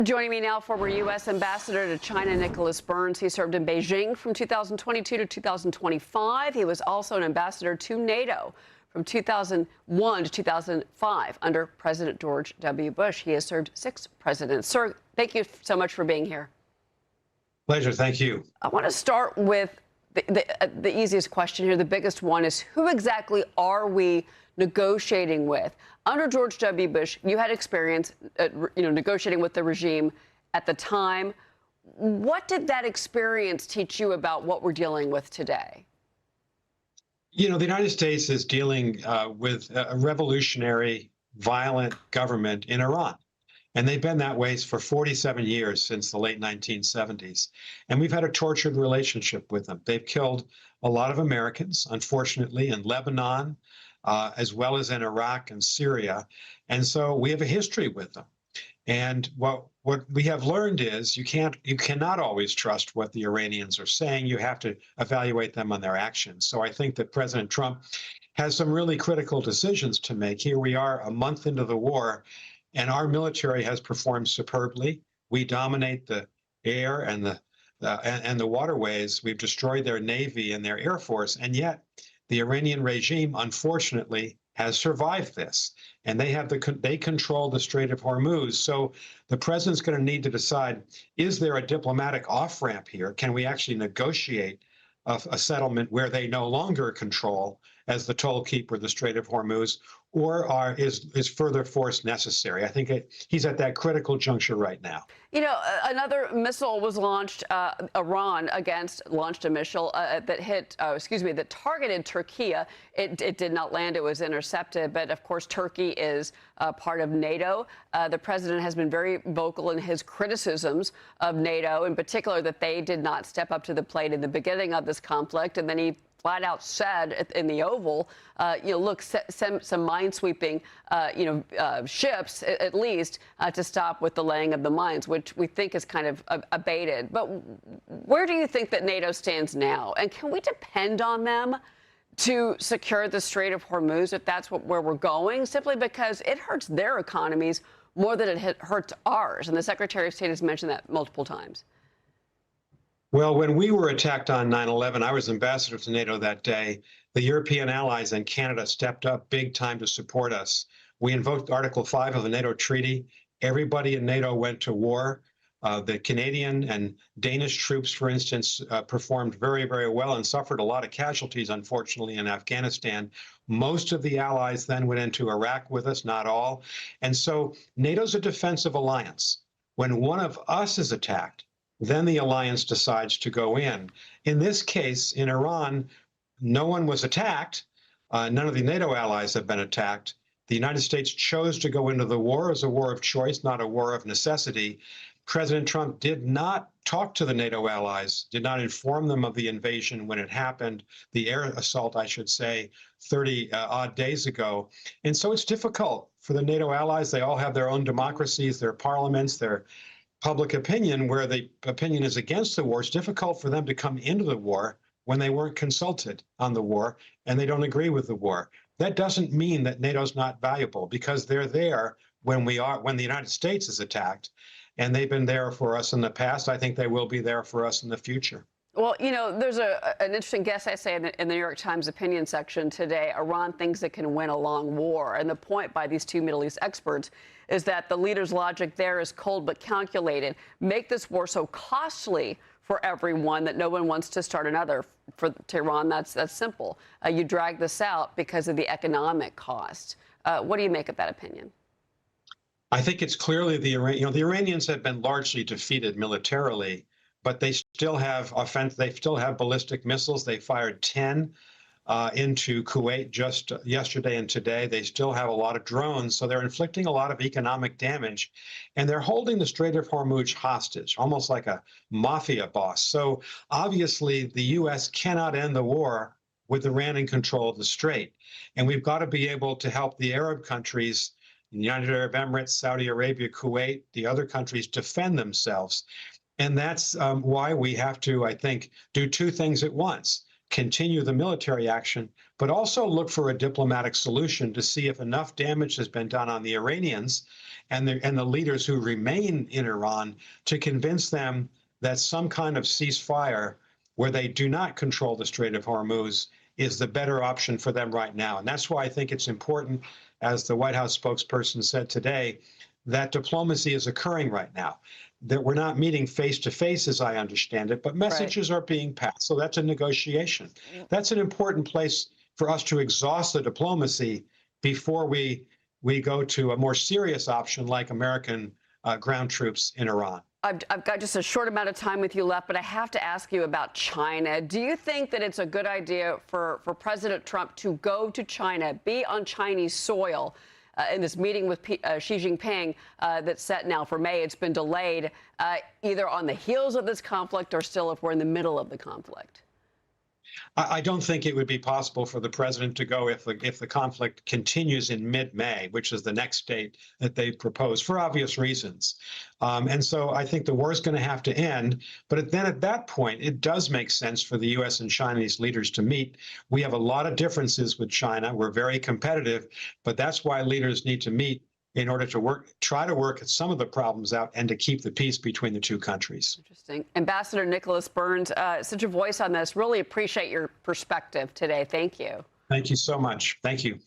Joining me now, former U.S. Ambassador to China, Nicholas Burns. He served in Beijing from 2022 to 2025. He was also an ambassador to NATO from 2001 to 2005 under President George W. Bush. He has served 6 presidents. Sir, thank you so much for being here. Pleasure. Thank you. I want to start with the easiest question here. The biggest one is, who exactly are we negotiating with? Under George W. Bush, you had experience, negotiating with the regime at the time. What did that experience teach you about what we're dealing with today? The United States is dealing with a revolutionary, violent government in Iran. And they've been that way for 47 years, since the late 1970s. And we've had a tortured relationship with them. They've killed a lot of Americans, unfortunately, in Lebanon, as well as in Iraq and Syria. And so we have a history with them. And what we have learned is you cannot always trust what the Iranians are saying. You have to evaluate them on their actions. So I think that President Trump has some really critical decisions to make. Here we are a month into the war, and our military has performed superbly. We dominate the air and the waterways. We've destroyed their Navy and their Air Force, and yet the Iranian regime, unfortunately, has survived this, and they control the Strait of Hormuz. So the president's going to need to decide: is there a diplomatic off-ramp here? Can we actually negotiate a settlement where they no longer control, as the toll keeper, the Strait of Hormuz, or is further force necessary? I think he's at that critical juncture right now. Another missile was launched. Iran launched a missile that targeted Turkey. It did not land. It was intercepted. But of course, Turkey is part of NATO. The president has been very vocal in his criticisms of NATO, in particular that they did not step up to the plate in the beginning of this conflict. And then he flat out said in the Oval, look, some minesweeping, ships at least to stop with the laying of the mines, which we think is kind of abated. But where do you think that NATO stands now? And can we depend on them to secure the Strait of Hormuz if that's where we're going, simply because it hurts their economies more than it hurts ours? And the Secretary of State has mentioned that multiple times. Well, when we were attacked on 9/11, I was ambassador to NATO that day. The European allies and Canada stepped up big time to support us. We invoked Article 5 of the NATO treaty. Everybody in NATO went to war. The Canadian and Danish troops, for instance, performed very, very well and suffered a lot of casualties, unfortunately, in Afghanistan. Most of the allies then went into Iraq with us, not all. And so NATO's a defensive alliance. When one of us is attacked, then the alliance decides to go in. In this case, in Iran, no one was attacked. None of the NATO allies have been attacked. The United States chose to go into the war as a war of choice, not a war of necessity. President Trump did not talk to the NATO allies, did not inform them of the invasion when it happened, the air assault, I should say, 30 odd days ago. And so it's difficult for the NATO allies. They all have their own democracies, their parliaments, their public opinion, where the opinion is against the war. It's difficult for them to come into the war when they weren't consulted on the war and they don't agree with the war. That doesn't mean that NATO's not valuable, because they're there when the United States is attacked, and they've been there for us in the past. I think they will be there for us in the future. Well, there's an interesting guest essay in the New York Times opinion section today. Iran thinks it can win a long war. And the point by these 2 Middle East experts is that the leader's logic there is cold but calculated. Make this war so costly for everyone that no one wants to start another. For Tehran, that's simple. You drag this out because of the economic cost. What do you make of that opinion? I think it's clearly the Iranians have been largely defeated militarily, but they still have ballistic missiles. They fired 10 into Kuwait just yesterday and today. They still have a lot of drones, so they're inflicting a lot of economic damage, and they're holding the Strait of Hormuz hostage, almost like a mafia boss. So obviously the U.S. cannot end the war with Iran in control of the strait, and we've got to be able to help the Arab countries, the United Arab Emirates, Saudi Arabia, Kuwait, the other countries, defend themselves. And that's why we have to, I think, do 2 things at once: continue the military action, but also look for a diplomatic solution to see if enough damage has been done on the Iranians and the leaders who remain in Iran to convince them that some kind of ceasefire where they do not control the Strait of Hormuz is the better option for them right now. And that's why I think it's important, as the White House spokesperson said today, that diplomacy is occurring right now, that we're not meeting face to face, as I understand it, but messages are being passed. So that's a negotiation. That's an important place for us to exhaust the diplomacy before we go to a more serious option like American ground troops in Iran. I've got just a short amount of time with you left, but I have to ask you about China. Do you think that it's a good idea for President Trump to go to China, be on Chinese soil in this meeting with Xi Jinping that's set now for May? It's been delayed either on the heels of this conflict or still if we're in the middle of the conflict. I don't think it would be possible for the president to go if the conflict continues in mid-May, which is the next date that they propose, for obvious reasons. And so I think the war is going to have to end. But then at that point, it does make sense for the U.S. and Chinese leaders to meet. We have a lot of differences with China. We're very competitive, but that's why leaders need to meet in order to try to work some of the problems out and to keep the peace between the two countries. Interesting. Ambassador Nicholas Burns, such a voice on this. Really appreciate your perspective today. Thank you. Thank you so much. Thank you.